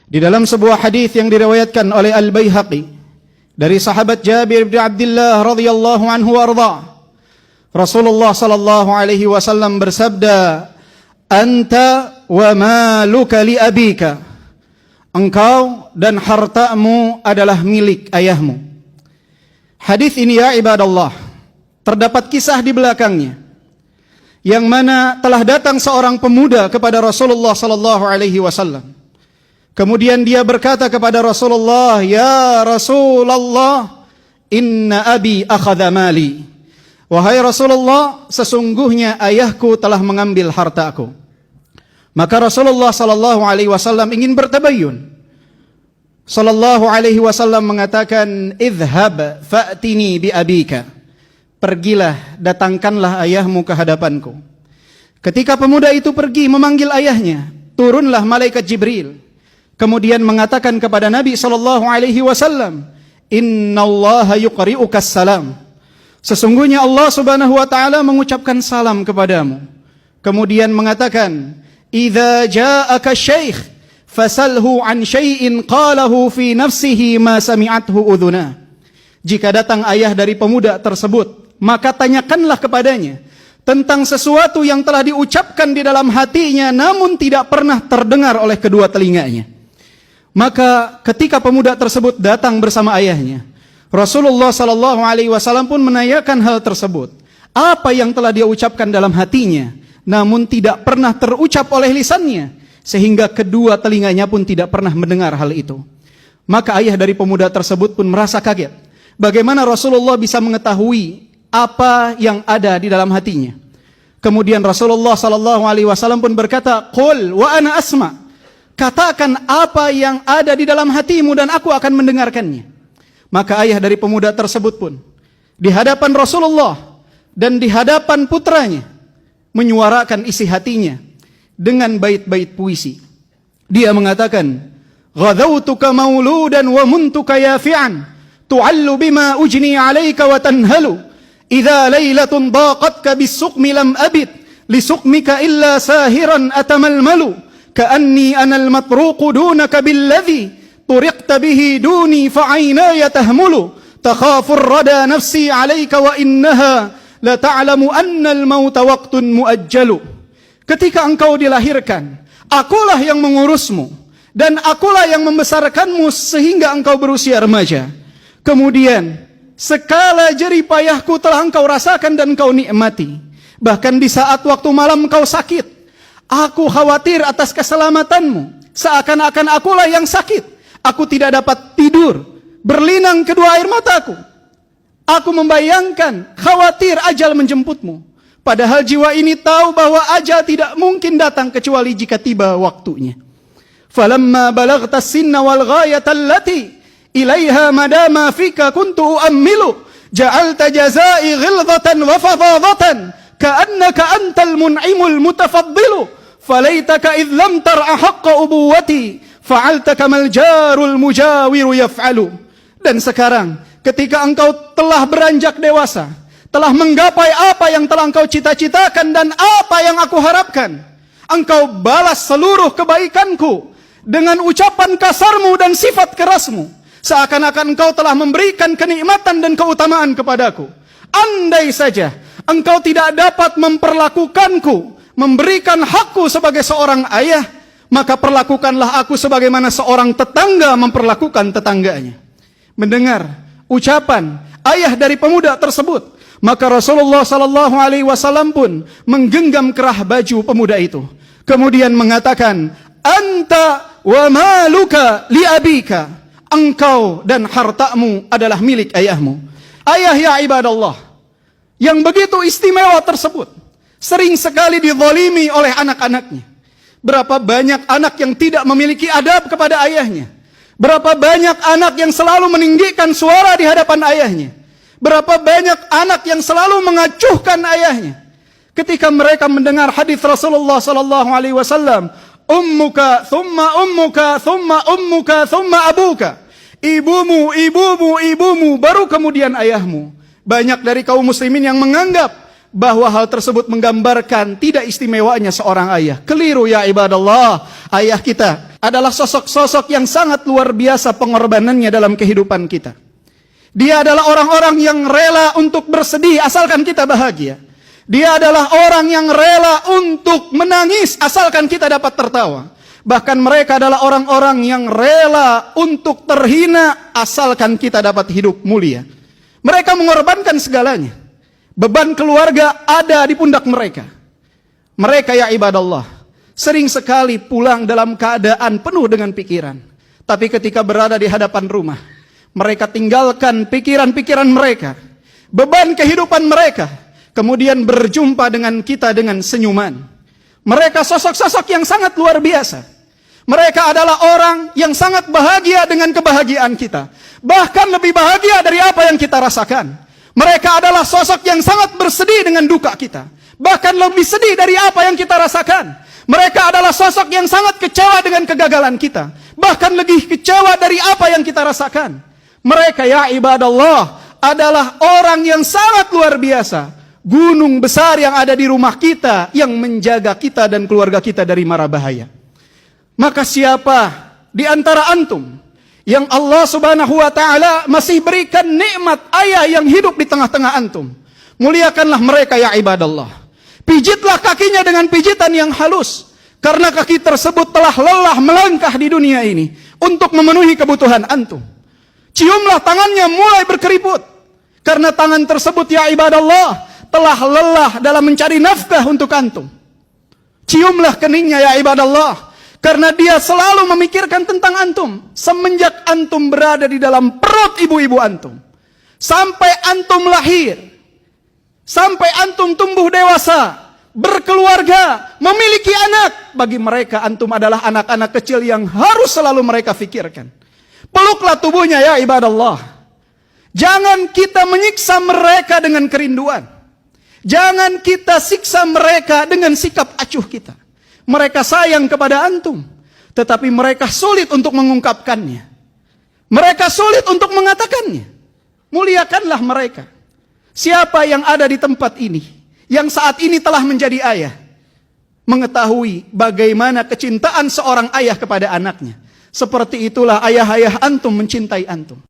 Di dalam sebuah hadis yang diriwayatkan oleh Al-Baihaqi dari sahabat Jabir bin Abdullah radhiyallahu anhu warda, Rasulullah sallallahu alaihi wasallam bersabda, "Anta wa maluka li abika." Engkau dan hartamu adalah milik ayahmu. Hadis ini ya ibadallah, terdapat kisah di belakangnya, yang mana telah datang seorang pemuda kepada Rasulullah sallallahu alaihi wasallam. Kemudian dia berkata kepada Rasulullah, "Ya Rasulullah, inna abi akhadha mali." Wahai Rasulullah, sesungguhnya ayahku telah mengambil hartaku. Maka Rasulullah sallallahu alaihi wasallam ingin bertabayyun. Sallallahu alaihi wasallam mengatakan, "Idhhab fa'tini bi abika." Pergilah, datangkanlah ayahmu ke hadapanku. Ketika pemuda itu pergi memanggil ayahnya, turunlah malaikat Jibril. Kemudian mengatakan kepada Nabi sallallahu alaihi wasallam, "Innallaha yuqri'ukas salam." Sesungguhnya Allah Subhanahu wa taala mengucapkan salam kepadamu. Kemudian mengatakan, "Idza ja'aka syekh fasalhu an syai'in qalahu fi nafsihi ma sami'athu udhuna." Jika datang ayah dari pemuda tersebut, maka tanyakanlah kepadanya tentang sesuatu yang telah diucapkan di dalam hatinya namun tidak pernah terdengar oleh kedua telinganya. Maka ketika pemuda tersebut datang bersama ayahnya, Rasulullah sallallahu alaihi wasallam pun menanyakan hal tersebut. Apa yang telah dia ucapkan dalam hatinya namun tidak pernah terucap oleh lisannya, sehingga kedua telinganya pun tidak pernah mendengar hal itu. Maka ayah dari pemuda tersebut pun merasa kaget. Bagaimana Rasulullah bisa mengetahui apa yang ada di dalam hatinya? Kemudian Rasulullah sallallahu alaihi wasallam pun berkata, "Qul wa ana asma." Katakan apa yang ada di dalam hatimu dan aku akan mendengarkannya. Maka ayah dari pemuda tersebut pun di hadapan Rasulullah dan di hadapan putranya menyuarakan isi hatinya dengan bait-bait puisi. Dia mengatakan, "Ghadawtuka mauludan wa muntuka yafi'an, tu'allu bima ujni 'alaika wa tanhalu. Idza lailatun daqatka bis-suqmi lam abid, li suqmika illa sahiran atamalmalu. Ka'anni anal matruqu dunaka billadhi turiqta bihi duni fa'ainaya tahmulu. Takhafur rada nafsi 'alaika wa innaha la ta'lamu anna al-mauta waqtun muajjalu." Ketika engkau dilahirkan, akulah yang mengurusmu dan akulah yang membesarkanmu sehingga engkau berusia remaja. Kemudian segala jerih payahku telah engkau rasakan dan engkau nikmati. Bahkan di saat waktu malam engkau sakit, aku khawatir atas keselamatanmu, seakan-akan akulah yang sakit. Aku tidak dapat tidur, berlinang kedua air mataku. Aku membayangkan, khawatir ajal menjemputmu. Padahal jiwa ini tahu bahwa ajal tidak mungkin datang kecuali jika tiba waktunya. Falamma balagta sinna wal ghayata allati ilaiha madama fika kuntu uammilu, ja'alta jazai ghilzatan wa fadadatan ka'annaka antal mun'imul mutafaddilu. Falaitaka idh lam tar'a haqqa ubuwati fa'alta kamal jarul mujawiru yaf'alu. Dan sekarang ketika engkau telah beranjak dewasa, telah menggapai apa yang telah engkau cita-citakan dan apa yang aku harapkan, engkau balas seluruh kebaikanku dengan ucapan kasarmu dan sifat kerasmu, seakan-akan engkau telah memberikan kenikmatan dan keutamaan kepadaku. Andai saja engkau tidak dapat memperlakukanku, memberikan hakku sebagai seorang ayah, maka perlakukanlah aku sebagaimana seorang tetangga memperlakukan tetangganya. Mendengar ucapan ayah dari pemuda tersebut, maka Rasulullah sallallahu alaihi wasallam pun menggenggam kerah baju pemuda itu. Kemudian mengatakan, "Anta wa maluka li abika." Engkau dan hartamu adalah milik ayahmu. Ayah ya ibadallah, yang begitu istimewa tersebut sering sekali dizalimi oleh anak-anaknya. Berapa banyak anak yang tidak memiliki adab kepada ayahnya. Berapa banyak anak yang selalu meninggikan suara di hadapan ayahnya. Berapa banyak anak yang selalu mengacuhkan ayahnya. Ketika mereka mendengar hadis Rasulullah sallallahu alaihi wasallam, "Ummuka, thumma ummuka, thumma ummuka, thumma abuka." Ibumu, ibumu, ibumu, baru kemudian ayahmu. Banyak dari kaum muslimin yang menganggap bahwa hal tersebut menggambarkan tidak istimewanya seorang ayah. Keliru ya ibadallah. Ayah kita adalah sosok-sosok yang sangat luar biasa pengorbanannya dalam kehidupan kita. Dia adalah orang-orang yang rela untuk bersedih asalkan kita bahagia. Dia adalah orang yang rela untuk menangis asalkan kita dapat tertawa. Bahkan mereka adalah orang-orang yang rela untuk terhina asalkan kita dapat hidup mulia. Mereka mengorbankan segalanya. Beban keluarga ada di pundak mereka. Mereka ya ibadallah, sering sekali pulang dalam keadaan penuh dengan pikiran. Tapi ketika berada di hadapan rumah, mereka tinggalkan pikiran-pikiran mereka, beban kehidupan mereka, kemudian berjumpa dengan kita dengan senyuman. Mereka sosok-sosok yang sangat luar biasa. Mereka adalah orang yang sangat bahagia dengan kebahagiaan kita. Bahkan lebih bahagia dari apa yang kita rasakan. Mereka adalah sosok yang sangat bersedih dengan duka kita. Bahkan lebih sedih dari apa yang kita rasakan. Mereka adalah sosok yang sangat kecewa dengan kegagalan kita. Bahkan lebih kecewa dari apa yang kita rasakan. Mereka ya ibadallah adalah orang yang sangat luar biasa. Gunung besar yang ada di rumah kita yang menjaga kita dan keluarga kita dari mara bahaya. Maka siapa di antara antum yang Allah subhanahu wa ta'ala masih berikan nikmat ayah yang hidup di tengah-tengah antum, muliakanlah mereka ya ibadallah. Pijitlah kakinya dengan pijitan yang halus, karena kaki tersebut telah lelah melangkah di dunia ini untuk memenuhi kebutuhan antum. Ciumlah tangannya mulai berkeriput, karena tangan tersebut ya ibadallah telah lelah dalam mencari nafkah untuk antum. Ciumlah keningnya ya ibadallah, karena dia selalu memikirkan tentang antum semenjak antum berada di dalam perut ibu-ibu antum, sampai antum lahir, sampai antum tumbuh dewasa, berkeluarga, memiliki anak. Bagi mereka antum adalah anak-anak kecil yang harus selalu mereka fikirkan. Peluklah tubuhnya ya ibadallah. Jangan kita menyiksa mereka dengan kerinduan. Jangan kita siksa mereka dengan sikap acuh kita. Mereka sayang kepada antum, tetapi mereka sulit untuk mengungkapkannya. Mereka sulit untuk mengatakannya. Muliakanlah mereka. Siapa yang ada di tempat ini, yang saat ini telah menjadi ayah, mengetahui bagaimana kecintaan seorang ayah kepada anaknya. Seperti itulah ayah-ayah antum mencintai antum.